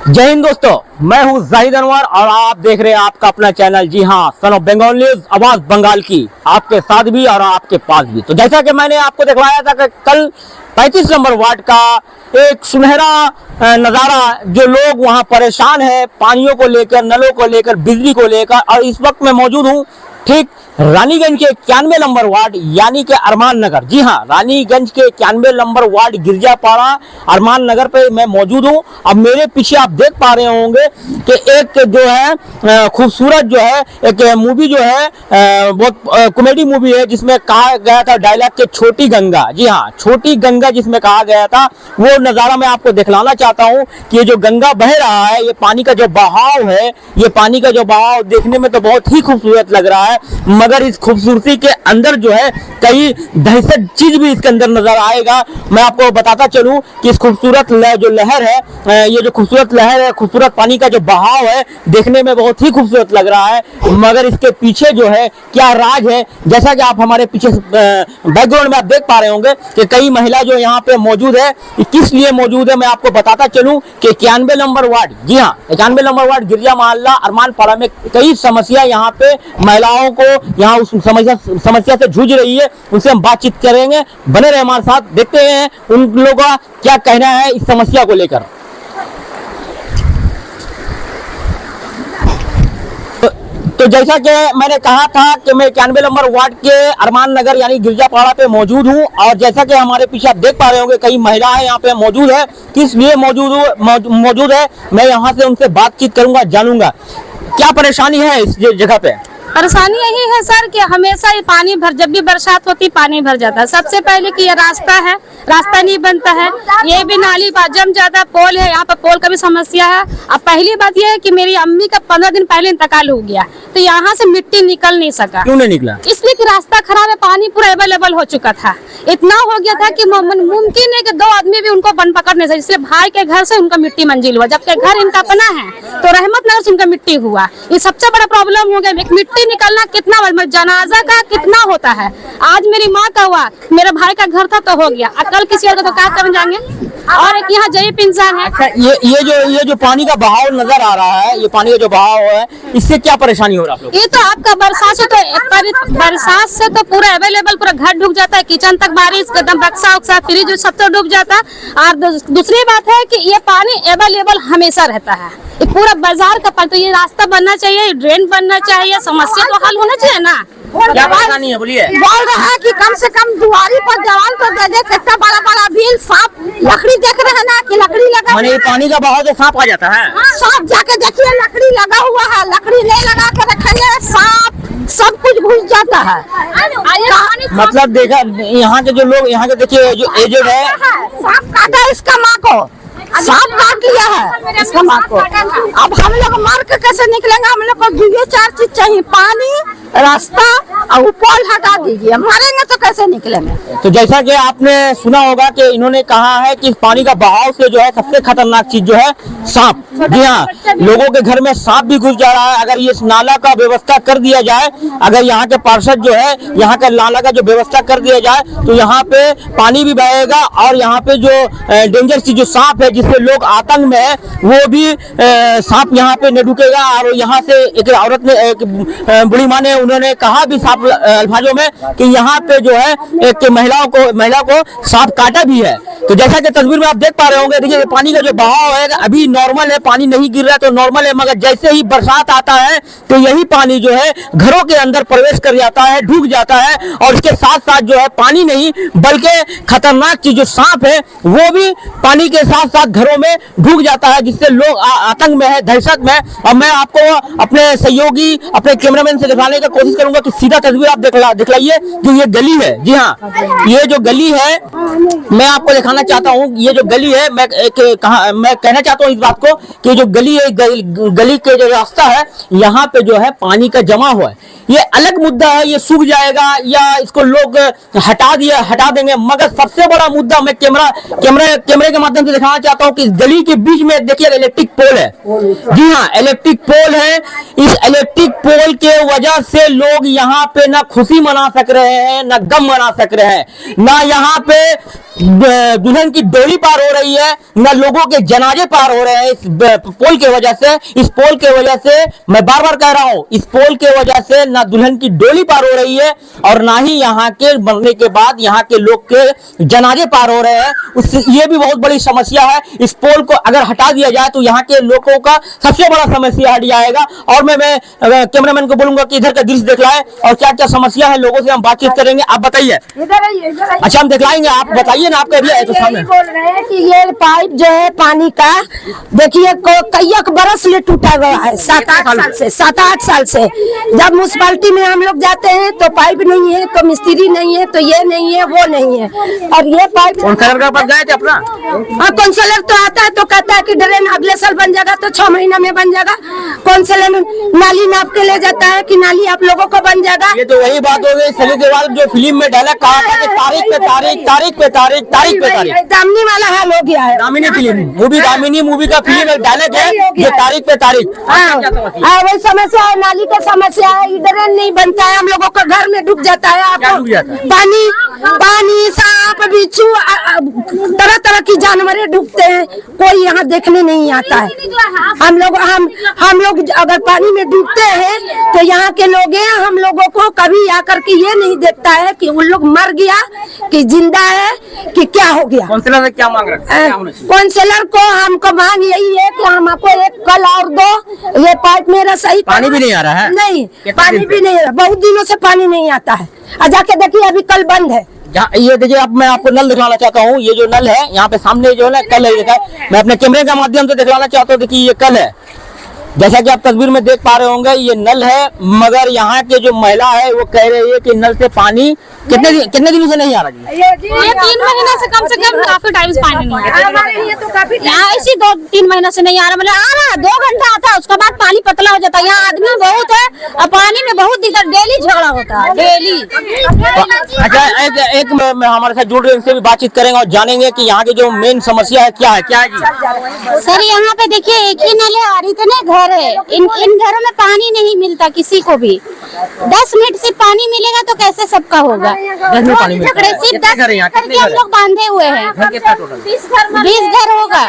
जय हिंद दोस्तों, मैं हूं जाहिद अनवर और आप देख रहे हैं आपका अपना चैनल। जी हां, सन ऑफ बंगाल न्यूज, आवाज बंगाल की, आपके साथ भी और आपके पास भी। तो जैसा कि मैंने आपको दिखलाया था कि कल 35 नंबर वार्ड का एक सुनहरा नज़ारा, जो लोग वहां परेशान हैं पानियों को लेकर, नलों को लेकर, बिजली को लेकर, और इस वक्त मैं मौजूद हूं ठीक रानीगंज के 91 नंबर वार्ड यानी कि अरमान नगर। जी हाँ, रानीगंज के 91 नंबर वार्ड गिरजापाड़ा अरमान नगर पे मैं मौजूद हूँ। अब मेरे पीछे आप देख पा रहे होंगे कि एक जो है खूबसूरत जो है एक मूवी जो है बहुत कॉमेडी मूवी है, जिसमें कहा गया था डायलॉग के छोटी गंगा। जी हाँ, छोटी गंगा जिसमें कहा गया था, वो नज़ारा मैं आपको दिखलाना चाहता हूँ कि ये जो गंगा बह रहा है, ये पानी का जो बहाव है, ये पानी का जो बहाव देखने में तो बहुत ही खूबसूरत लग रहा है, मगर इस खूबसूरती के अंदर जो है कई दहशत चीज भी इसके अंदर नजर आएगा। मैं आपको बताता चलूं कि इस खूबसूरत जो लहर है, ये जो खूबसूरत लहर है, खूबसूरत पानी का जो बहाव है, देखने में बहुत ही खूबसूरत लग रहा है, मगर इसके पीछे जो है क्या राज है। जैसा कि आप हमारे पीछे बैकग्राउंड में आप देख पा रहे होंगे कि कई महिला जो यहाँ पे मौजूद है, किस लिए मौजूद है मैं आपको बताता चलूं कि 91 नंबर वार्ड, जी हाँ 91 नंबर वार्ड गिरजा मोहल्ला अरमान पाड़ा में कई समस्या यहाँ पे महिलाओं को यहाँ उस समस्या से जूझ रही है। उनसे हम बातचीत करेंगे, बने रहे हमारे साथ, देखते हैं उन लोगों का क्या कहना है इस समस्या को लेकर। तो जैसा कि मैंने कहा था कि मैं 91 नंबर वार्ड के अरमान नगर यानी गिरजापाड़ा पे मौजूद हूँ, और जैसा कि हमारे पीछे आप देख पा रहे होंगे कई महिलाएं यहाँ पे मौजूद है। किस लिए मौजूद है मैं यहाँ से उनसे बातचीत करूंगा, जानूंगा क्या परेशानी है इस जगह पे। परेशानी यही है सर कि हमेशा ये पानी भर, जब भी बरसात होती पानी भर जाता है। सबसे पहले कि ये रास्ता है, रास्ता नहीं बनता है, ये भी नाली जम जाता, पोल है, यहाँ पर पोल का भी समस्या है। अब पहली बात ये है कि मेरी अम्मी का 15 दिन पहले इंतकाल हो गया, तो यहाँ से मिट्टी निकल नहीं सका। क्यों नहीं निकला? इसलिए कि रास्ता खराब है, पानी पूरा अवेलेबल हो चुका था, इतना हो गया था कि मुमकिन है कि 2 आदमी भी उनको बन पकड़ नहीं सके। इसलिए भाई के घर से उनका मिट्टी मंजिल हुआ, जबकि घर इनका अपना है, तो रहमत नगर से उनका मिट्टी हुआ। ये सबसे बड़ा प्रॉब्लम हो गया। मिट्टी निकलना कितना जनाजा का कितना होता है। आज मेरी माँ का हुआ, मेरे भाई का घर था तो हो गया, कल किसी और का तो क्या कर जाएंगे। और एक यहाँ जयीप इंसान है। अच्छा, ये जो पानी का बहाव नजर आ रहा है, ये पानी का जो बहाव है, इससे क्या परेशानी हो रहा है? ये तो आपका बरसात से तो पूरा अवेलेबल, पूरा घर डूब जाता है, किचन तक बारिश एकदम, बक्सा उक्सा फ्रिज सब तो डूब जाता है। और दूसरी बात है कि ये पानी अवेलेबल हमेशा रहता है, ये पूरा बाजार का पानी। तो ये रास्ता बनना चाहिए, ड्रेन बनना चाहिए, समस्या तो हल होना चाहिए ना। क्या परेशानी है बोलिए? बोल रहे हैं कि कम से कम दुआरी पर जवान तो दे दे, कितना बड़ा बड़ा बिल, सांप लकड़ी देख रहे हैं ना कि लकड़ी लगा, माने पानी का बहाव से सांप आ जाता है। सांप जाके देखिए लकड़ी लगा हुआ है, लकड़ी नहीं लगा के रखेंगे सांप सब कुछ घुस जाता है। मतलब देखा यहाँ के जो लोग, यहाँ के देखिए जो एजेड है, सांप काटा इसका माँ को, सांप काट लिया है इसका माँ को। अब हम लोग मर के कैसे निकलेंगे? हम लोग को ये 4 चीज चाहिए, पानी, रास्ता और पोल हटा दीजिए, मरेंगे तो कैसे निकलेंगे। तो जैसा कि आपने सुना होगा कि इन्होंने कहा है कि इस पानी का बहाव से जो है सबसे खतरनाक चीज जो है सांप। जी हाँ, लोगों के घर में सांप भी घुस जा रहा है। अगर ये नाला का व्यवस्था कर दिया जाए, अगर यहाँ के पार्षद जो है यहाँ का नाला का जो व्यवस्था कर दिया जाए, तो यहाँ पे पानी भी बहेगा, और यहाँ पे जो डेंजर चीज जो सांप है, जिससे लोग आतंक में है, वो भी सांप यहाँ पे न ढुकेगा। और यहाँ से एक औरत ने, एक बूढ़ी माँ ने, उन्होंने कहा भी साफ अल्फाजों में कि यहाँ पे जो है एक महिला को सांप काटा भी है। तो जैसा कि तस्वीर में आप देख पा रहे होंगे, देखिए पानी का जो बहाव है अभी नॉर्मल है, पानी नहीं गिर रहा है तो नॉर्मल है, मगर जैसे ही बरसात आता है तो यही पानी जो है घरों के अंदर प्रवेश कर जाता है, ढूक जाता है, और इसके साथ साथ जो है पानी नहीं बल्कि खतरनाक चीज जो सांप है वो भी पानी के साथ साथ घरों में ढूक जाता है, जिससे लोग आतंक में है, दहशत में। और मैं आपको अपने सहयोगी, अपने कैमरामैन से दिखाने का कोशिश करूंगा कि सीधा तस्वीर आप दिखलाइए जो ये गली है। जी हाँ, ये जो गली है मैं आपको दिखाना चाहता हूँ। ये जो गली है, मैं कहना चाहता हूँ इस बात को कि जो गली है, गली के जो रास्ता है, यहाँ पे जो है पानी का जमा हुआ है। ये अलग मुद्दा है, ये सूख जाएगा या इसको लोग हटा देंगे, मगर सबसे बड़ा मुद्दा मैं कैमरे के माध्यम से दिखाना चाहता हूँ कि इस गली के बीच में देखिए इलेक्ट्रिक पोल है। जी हाँ, इलेक्ट्रिक पोल है। इस इलेक्ट्रिक पोल के वजह से लोग यहाँ पे ना खुशी मना सक रहे हैं, ना गम मना सक रहे हैं, ना यहाँ पे दुल्हन की डोली पार हो रही है, न लोगों के जनाजे पार हो रहे हैं इस पोल के वजह से। इस पोल के वजह से मैं बार बार कह रहा हूं, इस पोल के वजह से ना दुल्हन की डोली पार हो रही है और ना ही यहाँ के मरने के बाद यहाँ के लोग के जनाजे पार हो रहे हैं। उससे ये भी बहुत बड़ी समस्या है। इस पोल को अगर हटा दिया जाए तो यहाँ के लोगों का सबसे बड़ा समस्या हट जाएगा। और मैं कैमरामैन को बोलूंगा कि इधर का दृश्य दिखलाए और क्या क्या समस्या है, लोगों से हम बातचीत करेंगे। आप बताइए। अच्छा, हम दिखलाएंगे, आप बताइए ना, आपका एरिया है तो सामने। बोल रहे हैं कि ये पाइप जो है पानी का, देखिए कई बरस से टूटा गया है, 7-8 साल से। जब म्युनिसिपैलिटी में हम लोग जाते हैं तो पाइप नहीं है, तो मिस्त्री नहीं है, तो ये नहीं है, वो नहीं है। और ये पाइप काउंसलर के पास गए थे अपना? हाँ, काउंसलर तो आता है तो कहता है कि ड्रेन अगले साल बन जाएगा, तो 6 महीना में बन जाएगा। काउंसलर नाली नाप के ले जाता है कि नाली आप लोगों को बन जाएगा। ये तो वही बात हो गई सनी देओल जो फिल्म में डायलॉग कहा था कि तारीख पे तारीख, तारीख पे तारीख, तारीख पे तारीख। दामिनी वाला हाल हो गया है। Damini film movie, Damini movie का फिल्म एक डायलॉग है ये तारीख पे तारीख। हाँ, वही समस्या है, नाली का समस्या है, ड्रेन नहीं बनता है, हम लोगों को घर में डूब जाता है। आपको पानी सांप बिच्छू तरह तरह की जानवरें डूबते हैं, कोई यहाँ देखने नहीं आता है। हम लोग अगर पानी में डूबते हैं तो यहाँ के लोग हैं, हम लोगों को कभी आकर के ये नहीं देखता है कि उन लोग मर गया कि जिंदा है कि क्या हो गया। काउंसलर से क्या मांग रहे हैं? काउंसलर को हमको मांग यही है कि हमको एक कल और दो, ये पाइप मेरा सही। पानी भी नहीं आ रहा है? नहीं, पानी भी नहीं आ रहा, बहुत दिनों से पानी नहीं आता है। जाके देखिए अभी कल बंद है। ये देखिए, अब मैं आपको नल दिखलाना चाहता हूँ। ये जो नल है यहाँ पे सामने जो है ना कल है, देखा है, मैं अपने कैमरे के माध्यम से दिखलाना चाहता हूँ। देखिए ये कल है, जैसा कि आप तस्वीर में देख पा रहे होंगे, ये नल है। मगर यहाँ के जो महिला है वो कह रही है कि नल से पानी कितने दिनों से नहीं आ रहा जी? ये 3 महीने से कम काफी टाइम से पानी नहीं आ रहा। यहाँ ऐसी 2-3 महीने से नहीं आ रहा, मतलब आ रहा 2 घंटा आता है, उसके बाद पानी पतला हो जाता है। यहाँ आदमी बहुत है और पानी में बहुत दिक्कत, डेली झगड़ा होता है, डेली। अच्छा, एक हमारे साथ जुड़ रहे हैं, इनसे भी बातचीत करेंगे और जानेंगे कि यहाँ की जो मेन समस्या है क्या है। क्या है जी? सर यहाँ पे देखिए एक ही नल है और इतने घर है, इन घरों में पानी नहीं मिलता किसी को भी। 10 मिनट से पानी मिलेगा तो कैसे सबका होगा? 10 मिनट पानी मिलता है। सिर्फ कितने 10 घर हैं यहाँ? करके हम लोग बांधे हुए हैं। घर कितना टोटल? 20 घर होगा।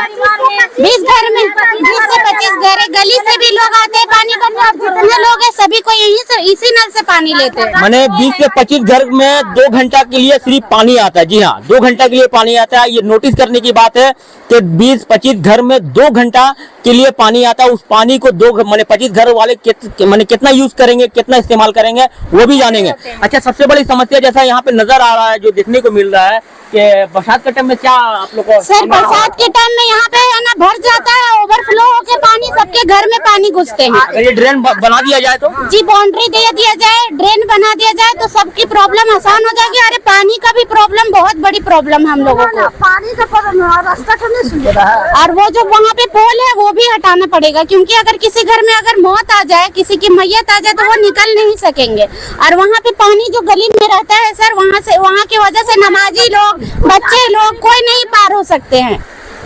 20 घर में 20 से 25 घर है। गली से भी लोग आते हैं पानी भरने और जितने लोग हैं सभी को यही से इसी नल से पानी लेते हैं। मैंने 20 से 25 घर में 2 घंटा के लिए सिर्फ पानी आता है। जी हाँ, 2 घंटा के लिए पानी आता है। ये नोटिस करने की बात है कि 20-25 घर में 2 घंटा के लिए पानी आता है। उस पानी को 25 घर वाले कितना यूज करेंगे, कितना इस्तेमाल करेंगे, वो भी जानेंगे। अच्छा, सबसे बड़ी समस्या जैसा यहाँ पे नजर आ रहा है, जो देखने को मिल रहा है कि बरसात के टाइम में क्या आप लोग को? सर बरसात के टाइम में यहाँ पे है ना भर जाता है, ओवरफ्लो होके पानी सबके घर में पानी घुसते हैं। अगर ये ड्रेन बना दिया जाए तो? जी, बाउंड्री दे दिया जाए, ड्रेन बना दिया जाए तो सबकी प्रॉब्लम आसान हो जाएगी। अरे पानी का भी प्रॉब्लम, बहुत बड़ी प्रॉब्लम हम लोगों को। पानी का रास्ता तो नहीं सुन रहा है। और वो जो वहाँ पे पोल है वो भी हटाना पड़ेगा, क्योंकि अगर किसी घर में अगर मौत आ जाए, किसी की मैयत आ जाए तो वो निकल नहीं सकेंगे। और वहाँ पे पानी जो गली में रहता है सर, वहाँ की वजह से नमाजी लोग, बच्चे लोग, कोई नहीं पार हो सकते हैं।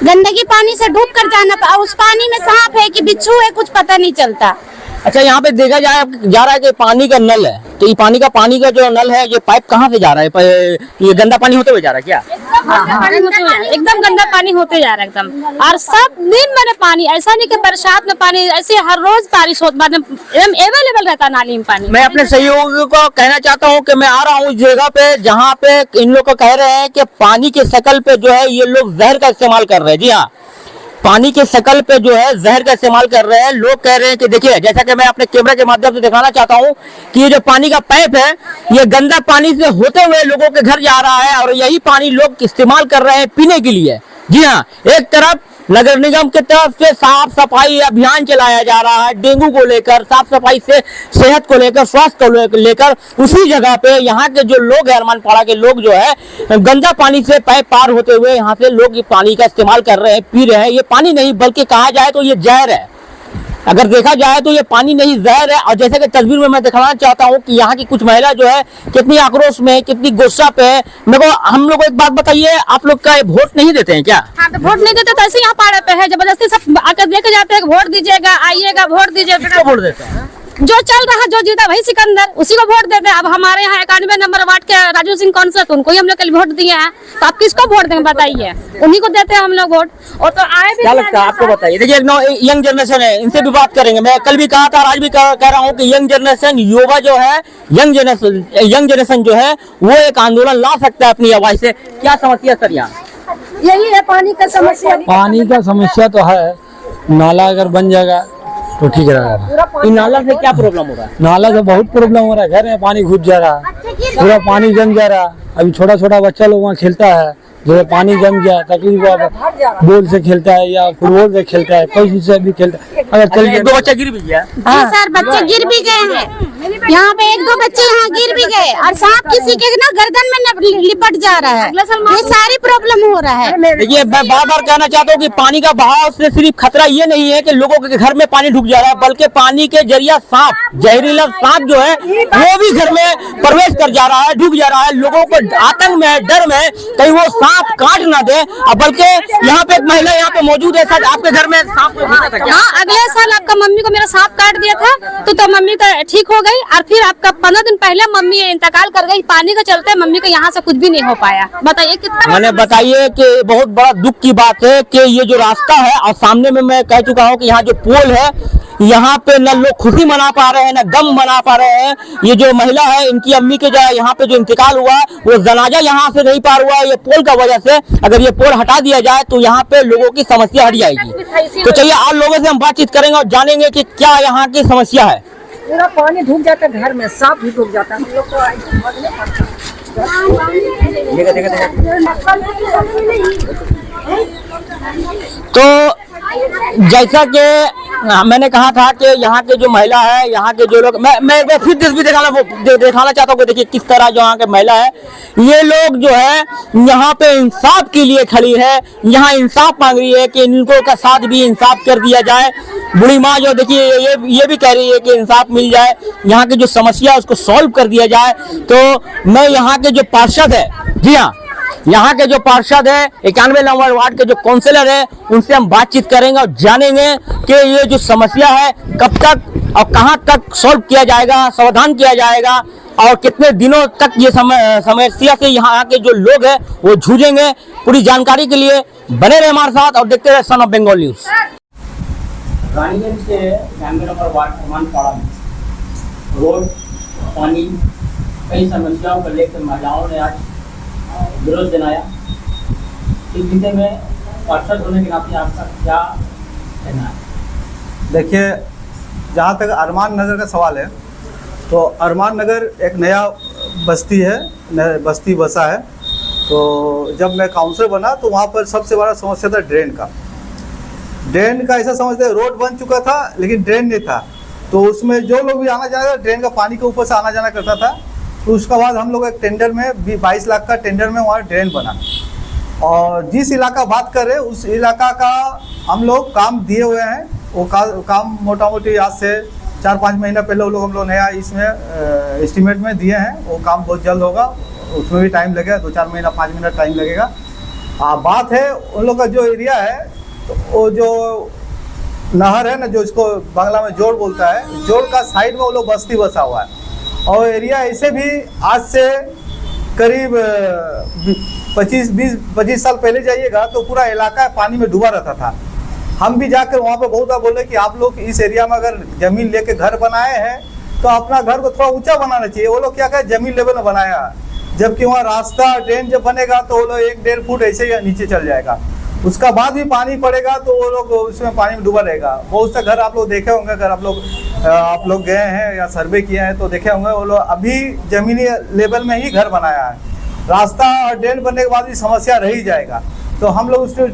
गंदगी पानी से डूब कर जाना, उस पानी में सांप है कि बिच्छू है कुछ पता नहीं चलता। अच्छा, यहाँ पे देखा जा रहा है कि पानी का नल है, तो ये पानी का जो नल है, ये पाइप कहाँ से जा रहा है? ये गंदा पानी होते हुए जा रहा है क्या? एकदम गंदा पानी होते जा रहा है एकदम। और सब दिन मैंने पानी, ऐसा नहीं कि बरसात में पानी, ऐसे हर रोज बारिश होता, अवेलेबल रहता है नाली में पानी। मैं अपने सहयोगियों को कहना चाहता हूँ कि मैं आ रहा हूँ इस जगह पे जहाँ पे इन लोग को कह रहे हैं कि पानी के शकल पे जो है ये लोग जहर का इस्तेमाल कर रहे हैं। जी हाँ, पानी के शकल पे जो है जहर का इस्तेमाल कर रहे हैं। लोग कह रहे हैं कि देखिए, जैसा कि मैं अपने कैमरा के माध्यम से दिखाना चाहता हूँ कि ये जो पानी का पाइप है, ये गंदा पानी से होते हुए लोगों के घर जा रहा है और यही पानी लोग इस्तेमाल कर रहे हैं पीने के लिए। जी हाँ, एक तरफ नगर निगम की तरफ से साफ सफाई अभियान चलाया जा रहा है, डेंगू को लेकर, साफ सफाई से सेहत को लेकर, स्वास्थ्य को लेकर। उसी जगह पे यहाँ के जो लोग हैं, अरमान पाड़ा के लोग जो है, गंदा पानी से पाइप पार होते हुए यहाँ से लोग ये पानी का इस्तेमाल कर रहे हैं, पी रहे हैं। ये पानी नहीं बल्कि कहा जाए तो ये जहर है। अगर देखा जाए तो ये पानी नहीं जहर है। और जैसे कि तस्वीर में मैं दिखाना चाहता हूँ कि यहाँ की कुछ महिला जो है कितनी आक्रोश में, कितनी गुस्सा पे है। मेरे को हम लोग को एक बात बताइए, आप लोग का वोट नहीं देते हैं क्या? हाँ, तो वोट नहीं देते तो ऐसे यहाँ पाड़े पे है, जबरदस्ती सब आकर लेके जाते हैं, वोट दीजिएगा, आइएगा, वोट दीजिएगा। किसको वोट देते हैं? जो चल रहा जो जीता वही सिकंदर, उसी को वोट देते हैं। अब हमारे यहाँ 91 नंबर वार्ड के राजू सिंह कौंसल, तो उनको ही हम लोग कल वोट दिए हैं, तो आप किसको वोट देंगे बताइए? उन्हीं को देते हैं हम लोग वोट। और तो आए भी क्या लगता है आपको, बताइए। देखिए यंग जनरेशन है, इनसे भी बात करेंगे। मैं कल भी कहा था और आज भी कह रहा हूँ कि यंग जनरेशन, युवा जो है, यंग जनरेशन जो है वो एक आंदोलन ला सकता है अपनी आवाज से। क्या समस्या सर यहाँ? यही है पानी का समस्या। पानी का समस्या तो है, नाला अगर बन जाएगा तो ठीक रहेगा। इन नाला से क्या प्रॉब्लम हो रहा है? नाला से बहुत प्रॉब्लम हो रहा है, घर में पानी घुस जा रहा है, पूरा पानी जम जा रहा है। अभी छोटा छोटा बच्चा लोग वहाँ खेलता है, जो पानी जम गया तकलीफ, बॉल से खेलता है या फुटबॉल से खेलता है, कोई चीज से भी खेलता है। अगर चल एक दो बच्चा गिर भी गया। जी सर, बच्चे गिर भी गए हैं यहाँ पे, एक दो बच्चे यहाँ गिर भी गए, और सांप किसी के ना गर्दन में लिपट जा रहा है। ये सारी प्रॉब्लम हो रहा है। देखिए मैं बार बार कहना चाहता हूँ कि पानी का बहाव से सिर्फ खतरा ये नहीं है कि लोगों के घर में पानी ढुक जा रहा है, बल्कि पानी के जरिया सांप, जहरीला सांप जो है वो भी घर में प्रवेश कर जा रहा है, ढुक जा रहा है। लोगों को आतंक में, डर में कहीं वो सांप काट ना दे। बल्कि यहाँ पे एक महिला यहाँ पे मौजूद है। सर आपके घर में सांप था क्या? हाँ, अगले साल आपका मम्मी को मेरा सांप काट दिया था, तो मम्मी तो ठीक हो गई, और फिर आपका 15 दिन पहले मम्मी इंतकाल कर गई। पानी के चलते मम्मी को यहाँ से कुछ भी नहीं हो पाया। बताइए कितना। मैंने बताइए कि बहुत बड़ा दुख की बात है कि ये जो रास्ता है, और सामने में मैं कह चुका हूँ कि यहाँ जो पोल है, यहाँ पे न लोग खुशी मना पा रहे हैं, न गम मना पा रहे हैं। ये जो महिला है, इनकी अम्मी के जो यहाँ पे जो इंतकाल हुआ, वो जनाजा यहाँ से नहीं पार हुआ है, ये पोल का वजह से। अगर ये पोल हटा दिया जाए तो यहाँ पे लोगों की समस्या हट जाएगी। तो चलिए और लोगों से हम बातचीत करेंगे और जानेंगे कि क्या यहाँ की समस्या है। पूरा पानी ढुक जाता है घर में, सांप भी ढुक जाता है। हम लोग को ऐसे भागने पड़ता है। तो जैसा कि मैंने कहा था कि यहाँ के जो महिला है, यहाँ के जो लोग, मैं एक बार फिर भी दिखाना चाहता हूँ कि देखिए किस तरह जो यहाँ के महिला है, ये लोग जो है यहाँ पे इंसाफ के लिए खड़ी है, यहाँ इंसाफ मांग रही है कि इनको का साथ भी इंसाफ कर दिया जाए। बूढ़ी माँ जो देखिए ये भी कह रही है कि इंसाफ मिल जाए, यहाँ की जो समस्या है उसको सॉल्व कर दिया जाए। तो मैं यहाँ के जो पार्षद है, जी हाँ, यहाँ के जो पार्षद है, 91 नंबर वार्ड के जो काउंसलर है, उनसे हम बातचीत करेंगे और जानेंगे कि ये जो समस्या है कब तक और कहाँ तक सॉल्व किया जाएगा, समाधान किया जाएगा, और कितने दिनों तक ये समस्या से यहाँ के जो लोग हैं वो जूझेंगे। पूरी जानकारी के लिए बने रहे हमारे साथ और देखते रहे son of Bengal news. Raniganj के 91 नंबर वार्ड हनुमानपाड़ा में रोड, पानी, कई समस्याओं को लेकर महिलाओं ने आज विरोध जनाया। इस विषय में पार्षद होने के नाते आपका क्या कहना है? देखिए, जहाँ तक अरमान नगर का सवाल है, तो अरमान नगर एक नया बस्ती है, बस्ती बसा है। तो जब मैं काउंसलर बना तो वहाँ पर सबसे बड़ा समस्या था ड्रेन का ऐसा समझते हैं, रोड बन चुका था लेकिन ड्रेन नहीं था। तो उसमें जो लोग भी आना जाना, ड्रेन का पानी के ऊपर से आना जाना करता था। तो उसके बाद हम लोग एक टेंडर में 22 लाख का टेंडर में वहाँ ड्रेन बना, और जिस इलाका बात कर रहे हैं उस इलाका का हम लोग काम दिए हुए हैं। वो काम मोटा मोटी आज से 4-5 महीना पहले वो लोग हम लोग नया इसमें एस्टीमेट में दिए हैं। वो काम बहुत जल्द होगा, उसमें भी टाइम लगेगा, 2-4 महीना 5 महीना टाइम लगेगा। बात है उन लोग का जो एरिया है, तो वो जो नहर है ना, जो इसको बांग्ला में जोड़ बोलता है, जोड़ का साइड में वो लोग बस्ती बसा हुआ है। और एरिया ऐसे भी आज से करीब 25 साल पहले जाइएगा तो पूरा इलाका पानी में डूबा रहता था। हम भी जाकर वहाँ पे बहुत बार बोले कि आप लोग इस एरिया में अगर जमीन लेके घर बनाए हैं तो अपना घर को थोड़ा ऊंचा बनाना चाहिए। वो लोग क्या कहे, जमीन लेवल में बनाया, जबकि वहाँ रास्ता ड्रेन जब बनेगा तो वो लोग 1-1.5 फुट ऐसे ही नीचे चल जाएगा। उसका बाद भी पानी पड़ेगा तो वो लोग उसमें पानी में डूबा रहेगा। बहुत से घर आप लोग देखे होंगे, अगर आप लोग गए हैं या सर्वे किए हैं तो देखे होंगे, वो लोग अभी जमीनी लेवल में ही घर बनाया है। रास्ता और ड्रेन बनने के बाद भी समस्या रह ही जाएगा। तो हम लोग उसको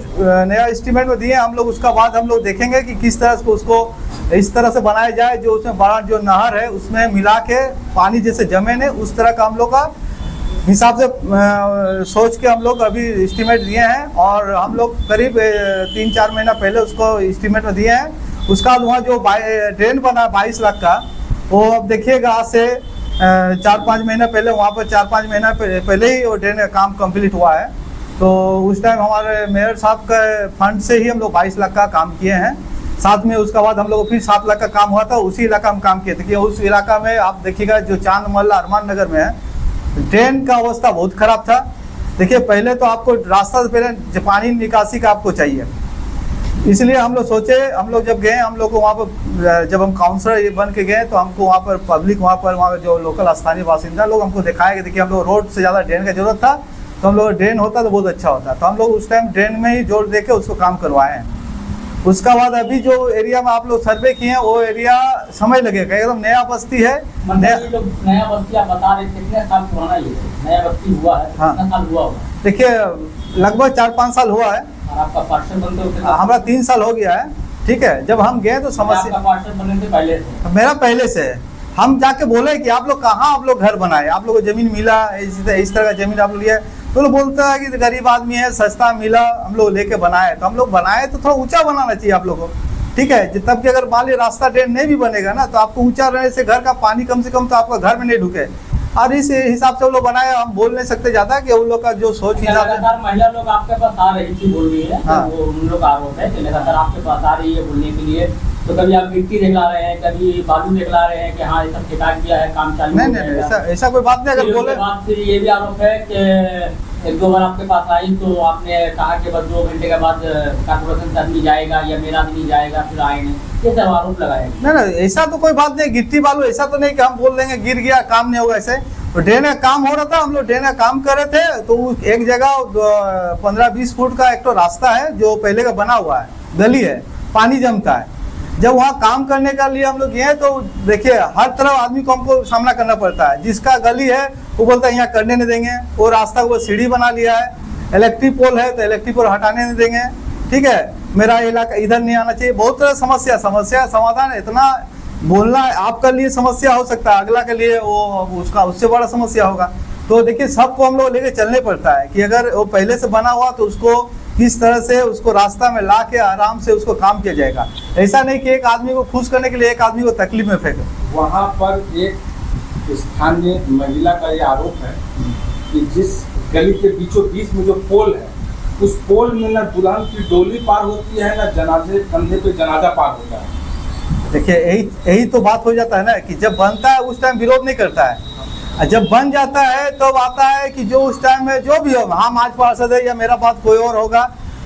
नया एस्टीमेट में दिए, हम लोग उसका बाद हम लोग देखेंगे कि किस तरह से उसको इस तरह से बनाया जाए जो उसमें बड़ा जो नहर है उसमें मिला के पानी जैसे जमे ने, उस तरह का हम लोग का हिसाब से सोच के हम लोग अभी एस्टीमेट दिए हैं। और हम लोग करीब 3-4 महीना पहले उसको एस्टीमेट में दिए हैं। उसका बाद वहाँ जो ड्रेन बना 22 लाख का, वो अब देखिएगा आज से 4-5 महीना पहले वहाँ पर 4-5 महीना पहले ही वो ड्रेन का काम कंप्लीट हुआ है। तो उस टाइम हमारे मेयर साहब के फंड से ही हम लोग 22 लाख का काम किए हैं। साथ में उसके बाद हम लोग को फिर 7 लाख का काम हुआ था, उसी इलाका में काम किए थे कि उस इलाका में आप देखिएगा जो चांद मोहल्ला अरमान नगर में है, ड्रेन का अवस्था बहुत खराब था। देखिए पहले तो आपको रास्ता से पहले पानी निकासी का आपको चाहिए, इसलिए हम लोग सोचे, हम लोग जब गए, हम लोग को वहाँ पर जब हम काउंसलर बन के गए तो हमको वहाँ पर पब्लिक, वहाँ जो लोकल स्थानीय बासिंदा लोग हमको दिखाया कि देखिए हम लोग रोड से ज़्यादा ड्रेन का जरूरत था, तो हम लोग ड्रेन होता तो बहुत अच्छा होता, तो हम लोग उस टाइम ड्रेन में ही जोर दे के उसको काम करवाए हैं। उसका बाद अभी जो एरिया में आप लोग सर्वे किए हैं वो एरिया समय लगेगा, एकदम नया बस्ती है। नया बस्ती आप बता रहे थे, कितने साल पुराना ये नया बस्ती हुआ है? हाँ। कितना साल हुआ होगा? देखिए लगभग 4-5 साल हुआ है। और आपका पार्षद बनते हो? हमारा 3 साल हो गया है। ठीक है, जब हम गए तो समस्या, आपका पार्षद बनने से पहले से? मेरा पहले से है। हम जाके बोले कि आप लोग कहाँ आप लोग घर बनाए, आप लोग को जमीन मिला, इस तरह का जमीन आप लोग लिया, तो लोग बोलता है कि गरीब आदमी है, सस्ता मिला, हम लोग लेके बनाए, तो हम लोग बनाए तो थोड़ा ऊंचा बनाना चाहिए आप लोग को। ठीक है, तब कि अगर मान ली रास्ता ड्रेन नहीं भी बनेगा ना, तो आपको ऊंचा रहने से घर का पानी कम से कम तो आपका घर में नहीं ढुके, और इस हिसाब से वो लोग बनाए। हम बोल नहीं सकते ज्यादा कि उन लोग का जो सोच हिसाब से। महिला लोग आपके पास आ रही थी बोल रही है, हाँ। तो उन लोग आरोप है कि लगातार आपके पास आ रही है बोलने के लिए, तो कभी आप गिट्टी दिखला रहे हैं, कभी बालू दिखला रहे हैं कि हाँ ये सब ठेका किया है, काम चालू। नहीं, ऐसा कोई बात नहीं। अगर बोले फिर ये भी आरोप है कि 1-2 बार आपके पास आई तो आपने कहा कि बस 2 घंटे के बाद कारपोरेशन से आदमी जाएगा या मेरा आदमी जाएगा, फिर आए नहीं, ये सब आरोप लगाए। नहीं, ऐसा तो कोई बात नहीं। गिट्टी बालू ऐसा तो नहीं कि हम बोल देंगे गिर गया काम नहीं होगा, ऐसे तो ड्रेन का काम हो रहा था, हम लोग ड्रेन का काम कर रहे थे, तो एक जगह 15-20 फुट का एक तो रास्ता है जो पहले का बना हुआ है, गली है, पानी जमता है। जब वहाँ काम करने के लिए हम लोग गए तो देखिए हर तरफ आदमी को हमको सामना करना पड़ता है। जिसका गली है वो बोलता है यहाँ करने नहीं देंगे, वो रास्ता को सीढ़ी बना लिया है, इलेक्ट्रिक पोल है तो इलेक्ट्रिक पोल हटाने नहीं देंगे। ठीक है, मेरा इलाका इधर नहीं आना चाहिए, बहुत तरह समस्या समाधान इतना बोलना आपके लिए समस्या हो सकता है, अगला के लिए वो उसका उससे बड़ा समस्या होगा। तो देखिए सबको हम लोग लेके चलने पड़ता है कि अगर वो पहले से बना हुआ तो उसको किस तरह से उसको रास्ता में ला के आराम से उसको काम किया जाएगा। ऐसा नहीं कि एक आदमी को खुश करने के लिए एक आदमी को तकलीफ में फेंके। वहाँ पर एक स्थानीय महिला का ये आरोप है कि जिस गली के बीचों बीच में जो पोल है, उस पोल में न दुल्हन की डोली पार होती है, न जनाजे कंधे पे जनाजा पार होता है। देखिए यही तो बात हो जाता है ना कि जब बनता है उस टाइम विरोध नहीं करता है, जब बन जाता है तो आता है कि जो उस टाइम में जो भी हो, हम आज पार्षद है या मेरा बात कोई और होगा,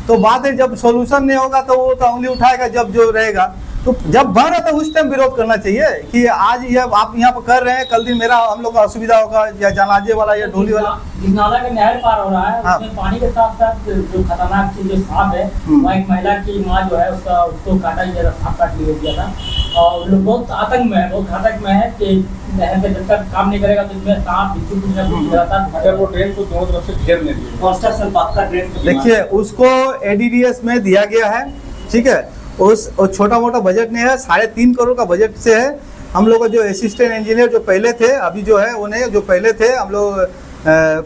तो बात है जब सोल्यूशन नहीं होगा तो वो तो उंगली उठाएगा जब जो रहेगा। तो जब बन रहा था उस टाइम विरोध करना चाहिए कि आज ये आप यहाँ पर कर रहे हैं, कल दिन मेरा हम लोग का असुविधा होगा, या जनाजे वाला या डोली वाला। जिस नाला का नहर पार हो रहा है, हाँ। उसमें पानी के साथ साथ जो खतरनाक चीज जो सांप है, वहाँ एक महिला की माँ जो है उसको काटा गया, सांप काट लिया था, और लोग बहुत आतंक में है, बहुत घातक में है कि नहर पे जब तक काम नहीं करेगा तो इसमें सांप बिच्छू कुछ ना कुछ रहता है। अगर वो ट्रेन को दोनों तरफ से घेर लेंगे, कंस्ट्रक्शन पक्का ट्रेन। देखिए उसको एडीडीएस में दिया गया है। ठीक है, उस छोटा मोटा बजट नहीं है, 3.5 करोड़ का बजट से है। हम लोग जो असिस्टेंट इंजीनियर जो पहले थे, अभी जो है उन्हें जो पहले थे हम लोग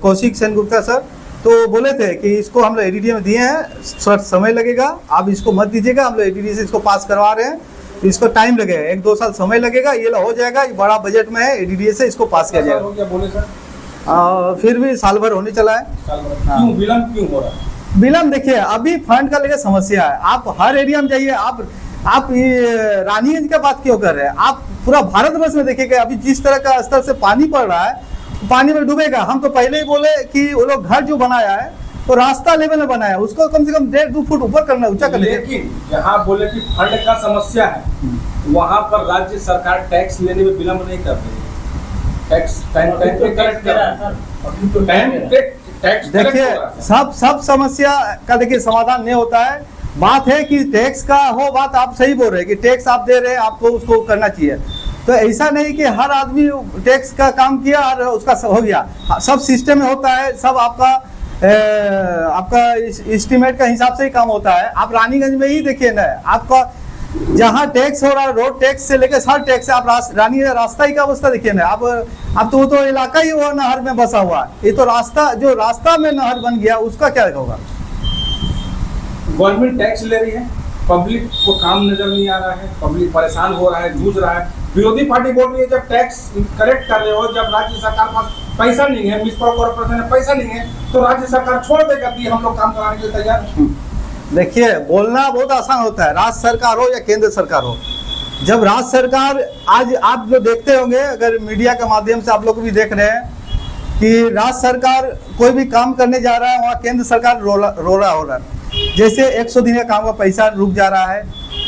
कौशिक सेनगुप्ता सर, तो बोले थे कि इसको हम लोग एडीडीए में दिए हैं, सर समय लगेगा, आप इसको मत दीजिएगा, हम लोग एडीडीए से इसको पास करवा रहे हैं, इसको टाइम लगेगा, 1-2 साल समय लगेगा, ये हो जाएगा, ये बड़ा बजट में है, एडीडीए से इसको पास किया जाएगा। बोले सर फिर भी साल भर होने चला है। क्यों विलम्ब क्यों हो रहा है? विलम्ब देखिए अभी फंड का लेकर समस्या है। आप हर एरिया में जाइए, आप ये रानीगंज का बात क्यों कर रहे हैं, आप पूरा भारतवर्ष में देखिएगा अभी जिस तरह का स्तर से पानी पड़ रहा है, पानी में डूबेगा। हम तो पहले ही बोले कि वो लोग घर जो बनाया है तो रास्ता लेवल में बनाया, उसको कम से कम 1.5-2 फुट ऊपर करना, ऊंचा कर लीजिए। लेकिन जहाँ बोले कि फंड का समस्या है, वहाँ पर राज्य सरकार टैक्स लेने में विलम्ब नहीं कर रही है। टैक्स टाइम पे कलेक्ट कर रहा है, टाइम पे टैक्स देखिए सब समस्या का देखिए समाधान नहीं होता है। बात है कि टैक्स का हो, बात आप सही बोल रहे हैं कि टैक्स आप दे रहे हैं, आपको उसको करना चाहिए। तो ऐसा नहीं कि हर आदमी टैक्स का काम किया और उसका हो गया, सब सिस्टम में होता है, सब आपका एस्टिमेट का हिसाब से ही काम होता है। आप रानीगंज में ही देखिए ना, आपका जहाँ टैक्स हो रहा है, रोड टैक्स से लेकर हर टैक्स से, आप रानीगंज रास्ता ही का अवस्था देखिए ना। अब तो वो तो इलाका ही वो नहर में बसा हुआ है, ये तो रास्ता में नहर बन गया, उसका क्या होगा? गवर्नमेंट टैक्स ले रही है, पब्लिक को काम नजर नहीं आ रहा है, पब्लिक परेशान हो रहा है, जूझ रहा है। विरोधी पार्टी बोल रही है जब टैक्स कलेक्ट कर रहे हो, जब राज्य सरकार पास पैसा नहीं है, म्युनिसिपल कॉर्पोरेशन में पैसा नहीं है, तो राज्य सरकार छोड़ देगा कि हम लोग काम कराने के लिए तैयार हैं। देखिए, बोलना बहुत आसान होता है, राज्य सरकार हो या केंद्र सरकार हो। जब राज्य सरकार, आज आप जो देखते होंगे, अगर मीडिया के माध्यम से आप लोग भी देख रहे हैं कि राज्य सरकार कोई भी काम करने जा रहा है, वहाँ केंद्र सरकार रो रहा हो रहा है। जैसे 100 दिन का काम का पैसा रुक जा रहा है,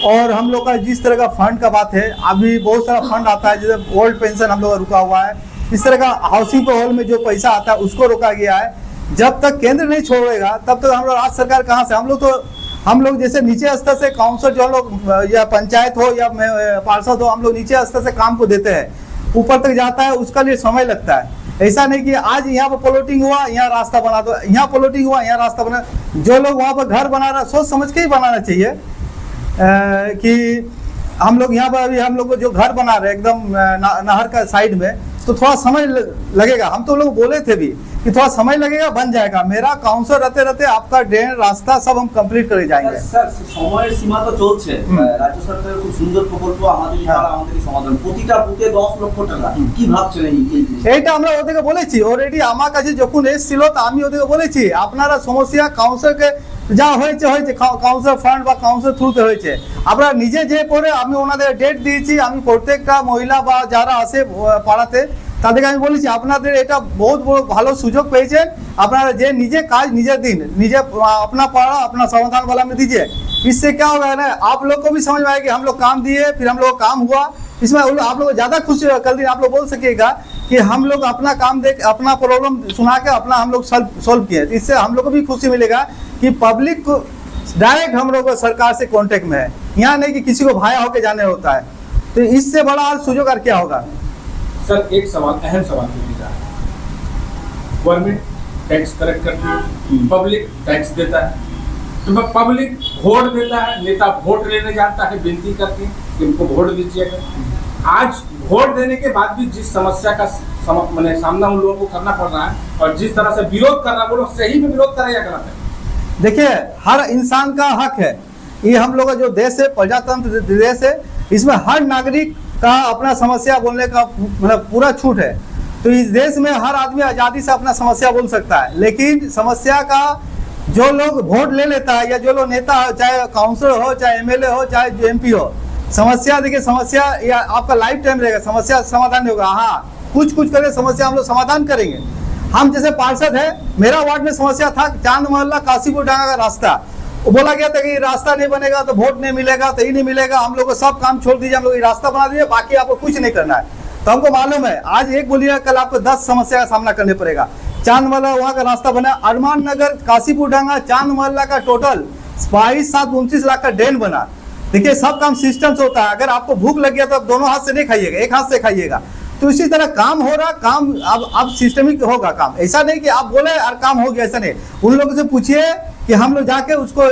और हम लोग का जिस तरह का फंड का बात है, अभी बहुत सारा फंड आता है, जैसे ओल्ड पेंशन हम लोग का रुका हुआ है, इस तरह का हाउसिंग हॉल में जो पैसा आता है उसको रोका गया है। जब तक केंद्र नहीं छोड़ेगा तब तक हम लोग राज्य सरकार कहाँ से, हम लोग जैसे नीचे स्तर से काउंसिल जो हम लोग या पंचायत हो या पार्षद हो, हम लोग नीचे स्तर से काम को देते हैं, ऊपर तक जाता है, उसका लिए समय लगता है। ऐसा नहीं कि आज यहाँ पर प्लॉटिंग हुआ यहाँ रास्ता बना दो, यहाँ प्लॉटिंग हुआ यहाँ रास्ता बना। जो लोग वहाँ पर घर बना रहा है सोच समझ के ही बनाना चाहिए कि हम लोग यहाँ पर अभी हम लोग जो घर बना रहे हैं एकदम नहर का साइड में, तो थोड़ा समय लगेगा। हम तो लोग बोले थे भी कि थोड़ा समय लगेगा, बन जाएगा। मेरा काउंसिल रहते रहते आपका ड्रेन रास्ता सब हम कंप्लीट करे जाएंगे। স্যার সময়ের সীমা তো চলছে, রাজ্য সরকারের খুব সুন্দর প্রকল্প আমাদের সমাধান, প্রতিটা বুথে 10 লক্ষ টাকা, কি ভাবছেন এই এইটা আমরা ওদেরকে বলেছি অলরেডি। আমার কাছে যখন এসেছিল তো আমি ওদেরকে বলেছি আপনারা সমস্যা কাউন্সিলকে যা হয়েছে হয়েছে, কাউন্সিল ফান্ড বা কাউন্সিল থ্রুতে হয়েছে, আপনারা নিজে যে পড়ে, আমি ওনাদের ডেট দিয়েছি, আমি প্রত্যেকটা মহিলা বা যারা আসে পাড়াতে তাদেরকে আমি বলেছি আপনাদের এটা बहुत বড় ভালো সুযোগ পেয়েছেন, আপনারা যে নিজে কাজ নিজে दिन, নিজে अपना पढ़ा अपना समाधान वाला में दीजिए। इससे क्या होगा ना, आप लोग को भी समझ में आएगा कि हम लोग काम दिए, फिर हम लोग काम हुआ, इसमें आप लोग ज्यादा खुशी होगा। कल दिन आप लोग बोल सकेगा कि हम लोग अपना काम देख, अपना प्रॉब्लम सुना के अपना हम लोग सॉल्व किए। इससे हम लोग को भी खुशी मिलेगा कि पब्लिक को डायरेक्ट हम लोग सरकार से कांटेक्ट में है, यहाँ नहीं कि किसी को भाया होके जाने होता है। तो इससे बड़ा और सुजोग और क्या होगा। सर एक सवाल, अहम सवाल पूछेगा, गवर्नमेंट टैक्स कलेक्ट करती है, पब्लिक टैक्स देता है, तो पब्लिक वोट देता है, नेता वोट लेने जाता है, विनती करती है कि उनको वोट दीजिएगा। आज वोट देने के बाद भी जिस समस्या का सामना उन लोगों को करना पड़ रहा है, और जिस तरह से विरोध कर रहा है, वो लोग सही में विरोध कर रहे हैं या गलत है? देखिए, हर इंसान का हक है, ये हम लोग का जो देश है प्रजातंत्र देश है, इसमें हर नागरिक का अपना समस्या बोलने का मतलब पूरा छूट है। तो इस देश में हर आदमी आज़ादी से अपना समस्या बोल सकता है, लेकिन समस्या का जो लोग वोट ले लेता है या जो लोग नेता हो, चाहे काउंसिलर हो, चाहे एमएलए हो, चाहे जो एमपी हो, समस्या देखिए, समस्या या आपका लाइफ टाइम रहेगा, समस्या समाधान नहीं होगा। हाँ, कुछ करके समस्या हम लोग समाधान करेंगे। हम जैसे पार्षद है, मेरा वार्ड में समस्या था चांद मोहल्ला काशीपुर डांगा का रास्ता, वो बोला गया था कि रास्ता नहीं बनेगा तो वोट नहीं मिलेगा, तो ये नहीं मिलेगा, हम लोग को सब काम छोड़ दीजिए, हम लोग ये रास्ता बना दीजिए, बाकी आपको कुछ नहीं करना है। तो हमको मालूम है आज एक बोलिएगा, कल आपको 10 समस्या का सामना करने पड़ेगा। चांद मोहल्ला वहाँ का रास्ता बना, अरमान नगर काशीपुर डांगा चांद मोहल्ला का टोटल 22-29 लाख का ड्रेन बना। देखिए, सब काम सिस्टम से होता है। अगर आपको भूख लग गया तो आप दोनों हाथ से नहीं खाइएगा, एक हाथ से खाइएगा। तो इसी तरह काम हो रहा, काम अब सिस्टमिक होगा काम। ऐसा नहीं कि आप बोले और काम हो गया, ऐसा नहीं। उन लोगों से पूछिए कि हम लोग जाके उसको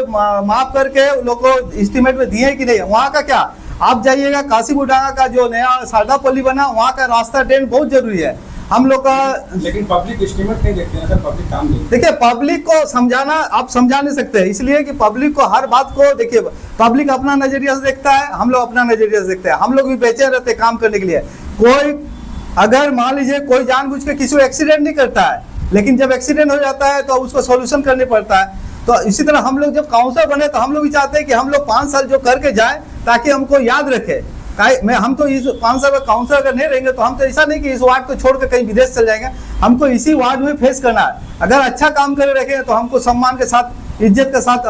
माफ करके उन लोग को एस्टीमेट में दिए कि नहीं। वहाँ का क्या, आप जाइएगा काशीपुर डांगा का जो नया सारदापल्ली बना, वहाँ का रास्ता ड्रेन बहुत जरूरी है हम लोग का। लेकिन पब्लिक एस्टीमेट नहीं देखते हैं सर, पब्लिक काम नहीं। देखिए, पब्लिक को समझाना आप समझा नहीं सकते, इसलिए कि पब्लिक को हर बात को देखिए, पब्लिक अपना नजरिया से देखता है, हम लोग अपना नजरिया से देखते हैं। हम लोग भी बेचैन रहते हैं काम करने के लिए। कोई अगर मान लीजिए कोई जानबूझ के किसी को एक्सीडेंट नहीं करता है, लेकिन जब एक्सीडेंट हो जाता है तो उसको सॉल्यूशन करने पड़ता है। तो इसी तरह हम लोग जब काउंसलर बने तो हम लोग भी चाहते हैं कि हम लोग 5 साल जो करके जाए ताकि हमको याद रखे। हम तो इस 5 साल में काउंसलर अगर नहीं रहेंगे तो हम तो ऐसा नहीं कि इस वार्ड को छोड़कर कहीं विदेश चल जाएंगे, हमको इसी वार्ड में फेस करना है। अगर अच्छा काम कर रखे तो हमको सम्मान के साथ, इज्जत के साथ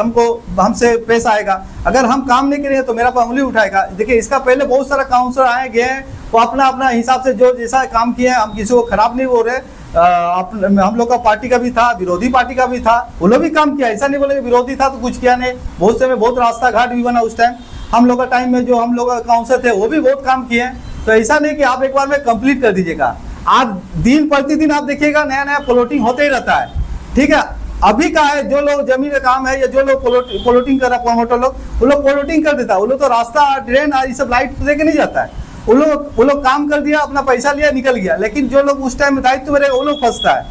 हमसे पेश आएगा। अगर हम काम नहीं करेंगे तो मेरा पर उंगली उठाएगा। देखिए, इसका पहले बहुत सारा काउंसलर आए गए हैं, वो अपना अपना हिसाब से जो जैसा काम किए हैं, हम किसी को खराब नहीं बोल रहे। हम लोग का पार्टी का भी था, विरोधी पार्टी का भी था, वो लोग भी काम किया। ऐसा नहीं बोले विरोधी था तो कुछ किया नहीं। बहुत से में बहुत रास्ता घाट भी बना उस टाइम, हम लोग का टाइम में जो हम लोग काउंसलर थे वो भी बहुत काम किए। तो ऐसा नहीं कि आप एक बार में कंप्लीट कर दीजिएगा। आप दिन प्रतिदिन आप देखिएगा नया नया प्लॉटिंग होते ही रहता है। ठीक है, अभी का है जो लोग जमीन का काम है या जो लोग प्लॉटिंग कर रहा है, प्रमोटर लोग, वो लोग प्लॉटिंग कर देता है। वो लोग तो रास्ता, ड्रेन और ये सब लाइट दे के नहीं जाता है। वो लोग काम कर दिया, अपना पैसा लिया, निकल गया। लेकिन जो लोग उस टाइम में दायित्व में रहेगा वो लोग फंसता है।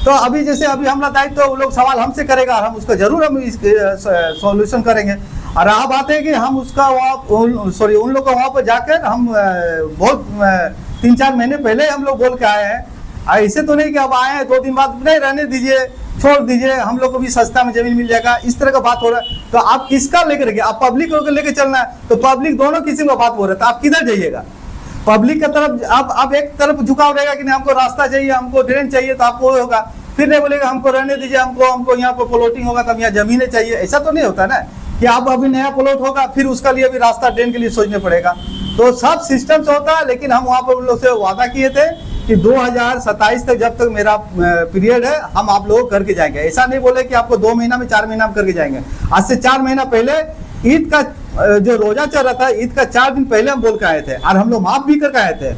तो अभी जैसे अभी हमारा दायित्व, वो लोग सवाल हमसे करेगा, हम उसका जरूर हम सॉल्यूशन करेंगे। और रहा बात है कि हम उसका उन लोग को वहाँ पर जाकर हम बहुत 3-4 महीने पहले हम लोग बोल के आए हैं। ऐसे तो नहीं कि अब आए हैं 2 दिन बाद नहीं रहने दीजिए, छोड़ दीजिए, हम लोग को भी सस्ता में जमीन मिल जाएगा, इस तरह का बात हो रहा है। तो आप किसका लेकर गए? आप पब्लिक को लेकर चलना है, तो पब्लिक दोनों किसी को बात बोल रहे, तो आप किधर जाइएगा? पब्लिक की तरफ आप एक तरफ झुकाव रहेगा कि नहीं हमको रास्ता चाहिए, हमको ड्रेन चाहिए, तो आपको होगा। फिर नहीं बोलेगा हमको रहने दीजिए, हमको यहाँ पर प्लॉटिंग होगा, तब यहाँ जमीनें चाहिए। ऐसा तो नहीं होता ना कि आप अभी नया प्लॉट होगा फिर उसका लिए भी रास्ता ड्रेन के लिए सोचने पड़ेगा। तो सब सिस्टम से होता है। लेकिन हम वहाँ पर उन लोग से वादा किए थे कि 2027 तक जब तक मेरा पीरियड है हम आप लोग करके जाएंगे। ऐसा नहीं बोले कि आपको 2 महीना में 4 महीना में करके जाएंगे। आज से 4 महीना पहले ईद का जो रोजा चल रहा था, ईद का 4 दिन पहले हम बोल के आए थे और हम लोग माफ भी करके आए थे।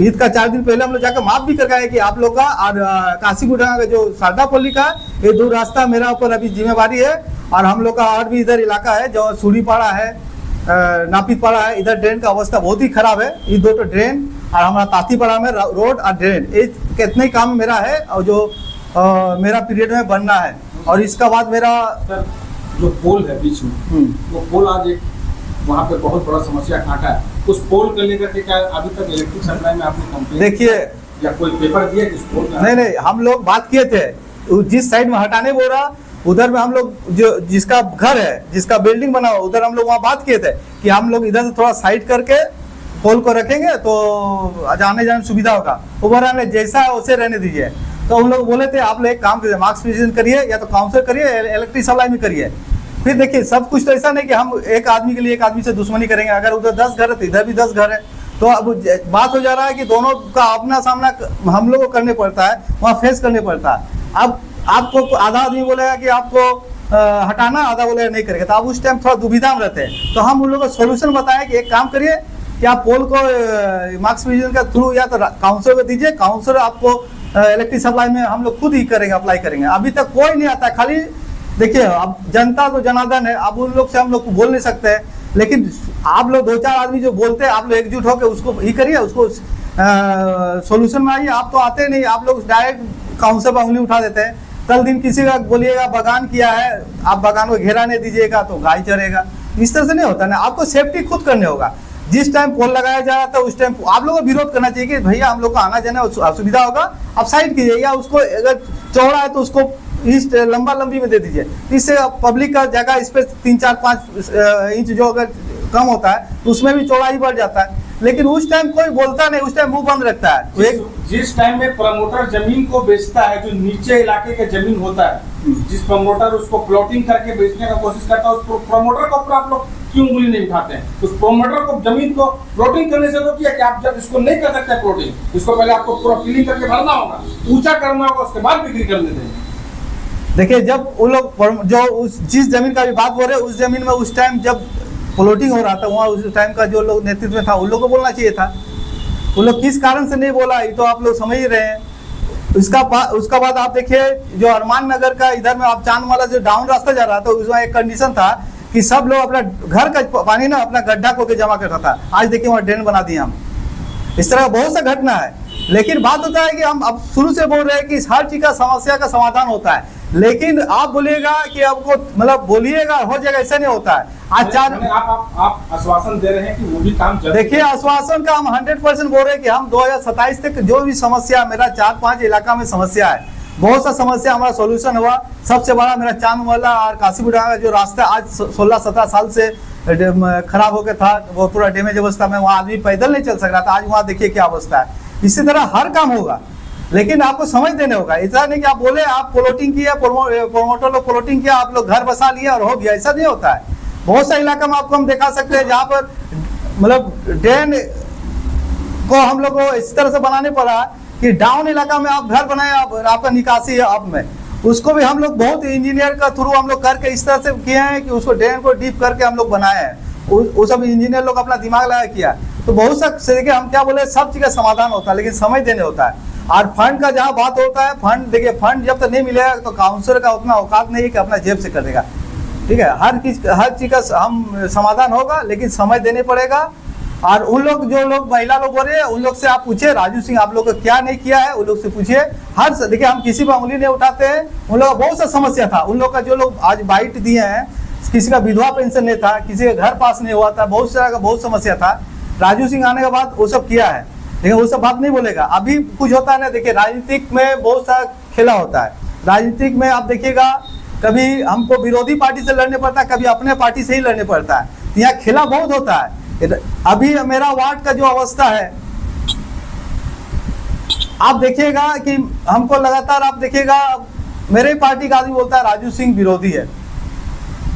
ईद का 4 दिन पहले हम लोग जाकर माफ भी करके आए कि आप लोग का और काशीगुड़ा का जो शारदापल्ली का ये 2 रास्ता मेरा ऊपर अभी जिम्मेवारी है। और हम लोग का और भी इधर इलाका है जो सूरीपाड़ा है, नापितपाड़ा है, इधर ड्रेन का अवस्था बहुत ही खराब है। ये 2 तो ड्रेन और हमारा तातीपाड़ा में रोड और ड्रेन, ये कितने ही काम मेरा है और जो मेरा पीरियड में बनना है। और इसका बाद मेरा सर जो पोल है बीच में, वो पोल आज एक वहाँ पे बहुत बड़ा समस्या काटा है। उस पोल को लेकर के क्या अभी तक इलेक्ट्रिक सप्लाई में आपने कंप्लेंट देखिए या कोई पेपर दिया कि इस पोल का? नहीं, हम लोग बात किए थे जिस साइड में हटाने बोल रहा उधर में हम लोग जो जिसका घर है, जिसका बिल्डिंग बना हुआ, उधर हम लोग वहाँ बात किए थे कि हम लोग इधर से थोड़ा साइड करके पोल को रखेंगे तो आने जाने सुविधा होगा। ऊपर आने जैसा है वैसे रहने दीजिए। तो उन लोग बोले थे आप लोग एक काम करिए, मार्क्स प्रेजेंट करिए या तो काउंसिल करिए, इलेक्ट्रिक सप्लाई में करिए। फिर देखिए सब कुछ तो ऐसा नहीं कि हम एक आदमी के लिए एक आदमी से दुश्मनी करेंगे। अगर उधर 10 घर है तो इधर भी 10 घर है। तो अब बात हो जा रहा है कि दोनों का अपना सामना हम लोग को करने पड़ता है, वहाँ फेस करने पड़ता है। अब आपको आधा आदमी बोलेगा कि आपको हटाना, आधा बोलेगा नहीं करेगा, तो आप उस टाइम थोड़ा दुविधा में रहते हैं। तो हम उन लोगों को सोल्यूशन बताएं कि एक काम करिए कि आप पोल को मार्क्स प्रेजेंट का थ्रू या तो काउंसिल को दीजिए, काउंसिल आपको इलेक्ट्रिक सप्लाई में हम लोग खुद ही करेंगे, अप्लाई करेंगे। अभी तक कोई नहीं आता। खाली देखिए अब जनता तो जनार्दन है, अब उन लोग से हम लोग बोल नहीं सकते हैं। लेकिन आप लोग 2-4 आदमी जो बोलते हैं, आप लोग एकजुट होकर उसको ही करिए, उसको सोल्यूशन में आइए। आप तो आते नहीं, आप लोग डायरेक्ट काउंसिल पर उंगली उठा देते हैं। कल दिन किसी का बोलिएगा बगान किया है, आप बगान को घेरा नहीं दीजिएगा तो गाय चरेगा। इस तरह से नहीं होता ना, आपको सेफ्टी खुद करने होगा। जिस टाइम पोल लगाया जा रहा था उस टाइम आप लोगों को विरोध करना चाहिए कि भैया हम लोग को आना जाना असुविधा होगा, आप साइड कीजिए, या उसको अगर चौड़ा है तो उसको इस लंबी में दे दीजिए। इससे पब्लिक का जगह इस पे 3-4-5 इंच जो अगर कम होता है तो उसमें भी चौड़ाई बढ़ जाता है। लेकिन उस टाइम कोई बोलता नहीं, उस टाइम मुंह बंद रखता है। जिस टाइम में प्रमोटर जमीन को बेचता है, जो नीचे इलाके के जमीन होता है, जिस प्रमोटर उसको प्लॉटिंग करके बेचने का कोशिश करता है, उस प्रमोटर को ऊपर आप लोग क्यों उंगली नहीं उठाते हैं? उस प्रमोटर को जमीन को प्लॉटिंग करने से रोकिए कि आप जब इसको नहीं कर सकते प्लॉटिंग, इसको पहले आपको पूरा क्लीनिंग करके भरना होगा, ऊंचा करना होगा, उसके बाद बिक्री करने देंगे। देखिए जब वो लोग जो उस जिस जमीन का भी बात बोल रहे हैं, उस जमीन में उस टाइम जब प्लॉटिंग हो रहा था, वहाँ उस टाइम का जो लोग नेतृत्व में था उन लोग को बोलना चाहिए था। उन लोग किस कारण से नहीं बोला ये तो आप लोग समझ ही रहे हैं। उसका बाद आप देखिए जो अरमान नगर का इधर में आप चांदमाला जो डाउन रास्ता जा रहा था, उसमें एक कंडीशन था कि सब लोग अपना घर का पानी ना अपना गड्ढा को के जमा करता था। आज देखिए वहाँ ड्रेन बना दिए हम। इस तरह बहुत सा घटना है। लेकिन बात होता है कि हम अब शुरू से बोल रहे हैं कि हर चीज का समस्या का समाधान होता है। लेकिन आप बोलिएगा कि आपको मतलब बोलिएगा हो जाएगा, ऐसा नहीं होता है। आज आप आश्वासन दे रहे हैं कि वो भी काम देखिए आश्वासन का हम 100% बोल रहे हैं कि हम 2027 तक जो भी समस्या मेरा 4-5 इलाका में समस्या है, बहुत सा समस्या हमारा सोल्यूशन हुआ। सबसे बड़ा मेरा चांदमाला और काशीगुड़ा का जो रास्ता आज 16-17 साल से खराब हो गया था, वो पूरा डैमेज अवस्था में, वहाँ आदमी पैदल नहीं चल सक रहा था। आज वहाँ देखिए क्या अवस्था है। इसी तरह हर काम होगा, लेकिन आपको समझ देने होगा। ऐसा नहीं कि आप बोले आप प्लॉटिंग किया, प्रोमोटर लोग प्लॉटिंग किया, आप लोग घर बसा लिया और हो गया, ऐसा नहीं होता है। बहुत सा इलाका में आपको हम दिखा सकते हैं जहाँ पर मतलब ड्रेन को हम लोग को इस तरह से बनाने पड़ा कि डाउन इलाका में आप घर बनाए, आपका निकासी है अब में, उसको भी हम लोग बहुत इंजीनियर का थ्रू हम लोग करके इस तरह से किए हैं कि उसको ड्रेन को डीप करके हम लोग बनाए हैं। वो सब इंजीनियर लोग अपना दिमाग लगा किया। तो बहुत सा देखिए हम क्या बोले, सब चीज का समाधान होता है, लेकिन समय देने होता है। और फंड का जहाँ बात होता है, फंड देखिए फंड जब तक नहीं मिलेगा तो काउंसिल का उतना औकात नहीं है कि अपना जेब से कर देगा। ठीक है, हर चीज का हम समाधान होगा, लेकिन समय देने पड़ेगा। और उन लोग जो लोग महिला लोग बोल रहे हैं उन लोग से आप पूछिए, राजू सिंह आप लोग को क्या नहीं किया है उन लोग से पूछिए। हर देखिए हम किसी पर उंगली नहीं उठाते हैं। उन लोग का बहुत सा समस्या था। उन लोग का जो लोग आज बाइट दिए हैं, किसी का विधवा पेंशन नहीं था, किसी का घर पास नहीं हुआ था, बहुत सारा का बहुत समस्या था। राजू सिंह आने के बाद वो सब किया है, लेकिन वो सब बात नहीं बोलेगा। अभी कुछ होता है ना, देखिए राजनीतिक में बहुत सा खेला होता है। राजनीतिक में आप देखिएगा कभी हमको विरोधी पार्टी से लड़ने पड़ता है, कभी अपने पार्टी से ही लड़ने पड़ता है। यहाँ खेला बहुत होता है। अभी मेरा वार्ड का जो अवस्था है आप देखिएगा कि हमको लगातार आप देखिएगा मेरे पार्टी का आदमी बोलता है राजू सिंह विरोधी है,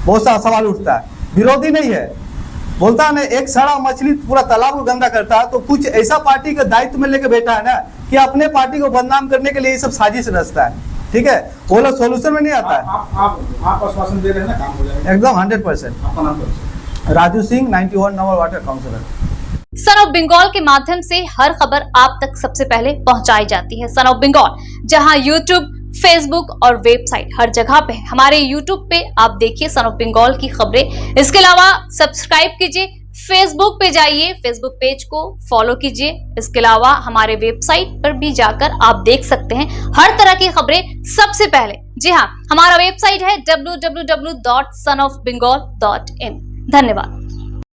बहुत सा सवाल उठता है। विरोधी नहीं है, बोलता है ना एक सड़ा मछली पूरा तालाब को गंदा करता है, तो कुछ ऐसा पार्टी का दायित्व में लेके बैठा है ना कि अपने पार्टी को बदनाम करने के लिए ये सब साजिश रचता है। ठीक है, वो लोग सोल्यूशन में नहीं आता है। आप आश्वासन दे रहे हैं ना काम हो जाएगा एकदम 100%। आपका नाम क्या है? Raju Singh 91 number water councillor. Son of Bengal के माध्यम से हर खबर आप तक सबसे पहले पहुंचाई जाती है। सन ऑफ बंगाल जहां यूट्यूब, फेसबुक और वेबसाइट हर जगह पे है। हमारे यूट्यूब पे आप देखिए सन ऑफ बंगाल की खबरें। इसके अलावा सब्सक्राइब कीजिए, फेसबुक पे जाइए, फेसबुक पेज को फॉलो कीजिए। इसके अलावा हमारे वेबसाइट पर भी जाकर आप देख सकते हैं हर तरह की खबरें सबसे पहले। जी हाँ, हमारा वेबसाइट है www.sonofbengal.in। धन्यवाद।